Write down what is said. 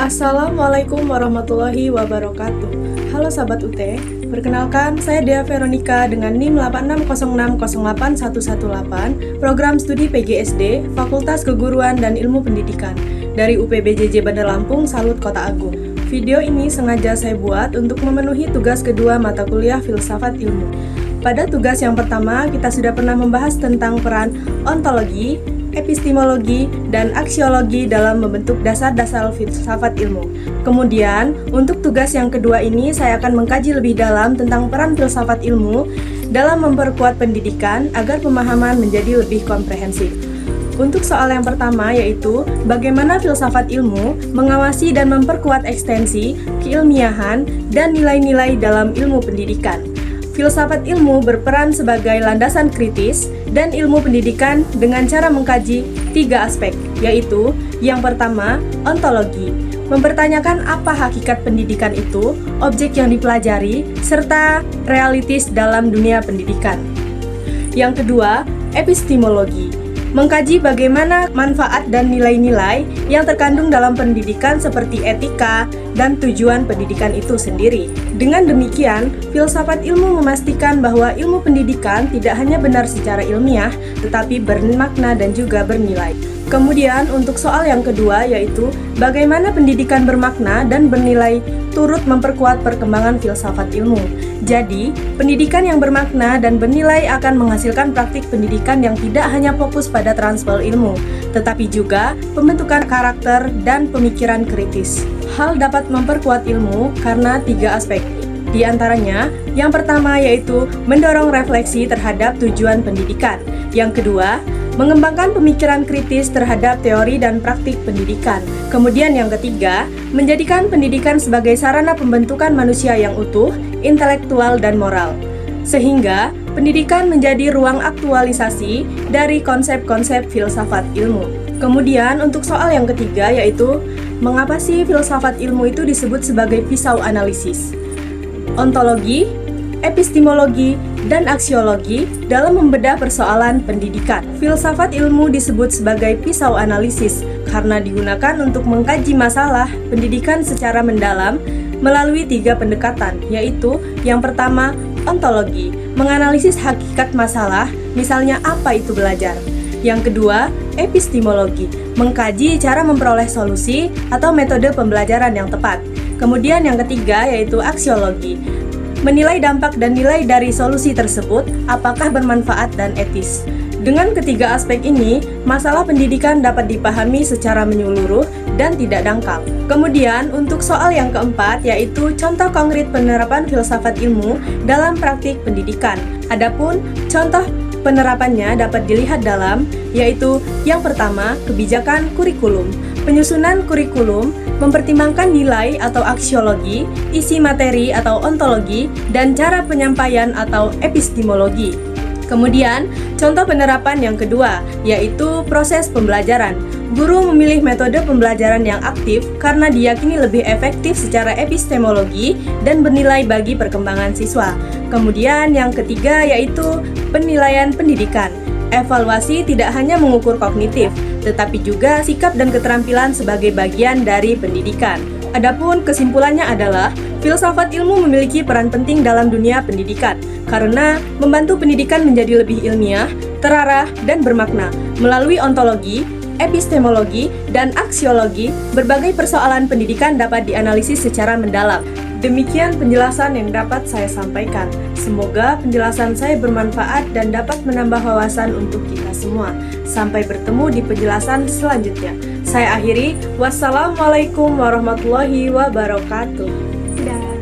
Assalamualaikum warahmatullahi wabarakatuh. Halo sahabat UT, perkenalkan saya Dea Veronica dengan NIM 8606081118, Program Studi PGSD, Fakultas Keguruan dan Ilmu Pendidikan, dari UPBJJ Bandar Lampung, Salut Kota Agung. Video ini sengaja saya buat untuk memenuhi tugas kedua mata kuliah Filsafat Ilmu. Pada tugas yang pertama, kita sudah pernah membahas tentang peran ontologi, epistemologi, dan aksiologi dalam membentuk dasar-dasar filsafat ilmu. Kemudian, untuk tugas yang kedua ini, saya akan mengkaji lebih dalam tentang peran filsafat ilmu dalam memperkuat pendidikan agar pemahaman menjadi lebih komprehensif. Untuk soal yang pertama yaitu, bagaimana filsafat ilmu mengawasi dan memperkuat ekstensi, keilmiahan, dan nilai-nilai dalam ilmu pendidikan. Filsafat ilmu berperan sebagai landasan kritis dan ilmu pendidikan dengan cara mengkaji 3 aspek, yaitu yang pertama, ontologi, mempertanyakan apa hakikat pendidikan itu, objek yang dipelajari, serta realitis dalam dunia pendidikan. Yang kedua, epistemologi, mengkaji bagaimana manfaat dan nilai-nilai yang terkandung dalam pendidikan seperti etika dan tujuan pendidikan itu sendiri. Dengan demikian, filsafat ilmu memastikan bahwa ilmu pendidikan tidak hanya benar secara ilmiah, tetapi bermakna dan juga bernilai. Kemudian untuk soal yang kedua yaitu bagaimana pendidikan bermakna dan bernilai turut memperkuat perkembangan filsafat ilmu. Jadi, pendidikan yang bermakna dan bernilai akan menghasilkan praktik pendidikan yang tidak hanya fokus pada transfer ilmu, tetapi juga pembentukan karakter dan pemikiran kritis. Hal dapat memperkuat ilmu karena 3 aspek. Di antaranya, yang pertama yaitu mendorong refleksi terhadap tujuan pendidikan. Yang kedua, mengembangkan pemikiran kritis terhadap teori dan praktik pendidikan. Kemudian yang ketiga, menjadikan pendidikan sebagai sarana pembentukan manusia yang utuh, intelektual, dan moral. Sehingga, pendidikan menjadi ruang aktualisasi dari konsep-konsep filsafat ilmu. Kemudian untuk soal yang ketiga yaitu, mengapa sih filsafat ilmu itu disebut sebagai pisau analisis? Ontologi, epistemologi, dan aksiologi dalam membedah persoalan pendidikan. Filsafat ilmu disebut sebagai pisau analisis karena digunakan untuk mengkaji masalah pendidikan secara mendalam melalui 3 pendekatan, yaitu yang pertama, ontologi, menganalisis hakikat masalah, misalnya apa itu belajar. Yang kedua, epistemologi, mengkaji cara memperoleh solusi atau metode pembelajaran yang tepat. Kemudian yang ketiga yaitu aksiologi, menilai dampak dan nilai dari solusi tersebut apakah bermanfaat dan etis. Dengan ketiga aspek ini, masalah pendidikan dapat dipahami secara menyeluruh dan tidak dangkal. Kemudian untuk soal yang keempat yaitu contoh konkret penerapan filsafat ilmu dalam praktik pendidikan. Adapun contoh penerapannya dapat dilihat dalam, yaitu yang pertama, kebijakan kurikulum. Penyusunan kurikulum mempertimbangkan nilai atau aksiologi, isi materi atau ontologi, dan cara penyampaian atau epistemologi. Kemudian, contoh penerapan yang kedua, yaitu proses pembelajaran. Guru memilih metode pembelajaran yang aktif karena diyakini lebih efektif secara epistemologi dan bernilai bagi perkembangan siswa. Kemudian yang ketiga yaitu penilaian pendidikan. Evaluasi tidak hanya mengukur kognitif, tetapi juga sikap dan keterampilan sebagai bagian dari pendidikan. Adapun kesimpulannya adalah, filsafat ilmu memiliki peran penting dalam dunia pendidikan karena membantu pendidikan menjadi lebih ilmiah, terarah, dan bermakna. Melalui ontologi, epistemologi, dan aksiologi, berbagai persoalan pendidikan dapat dianalisis secara mendalam. Demikian penjelasan yang dapat saya sampaikan. Semoga penjelasan saya bermanfaat dan dapat menambah wawasan untuk kita semua. Sampai bertemu di penjelasan selanjutnya. Saya akhiri, wassalamualaikum warahmatullahi wabarakatuh. Dadah.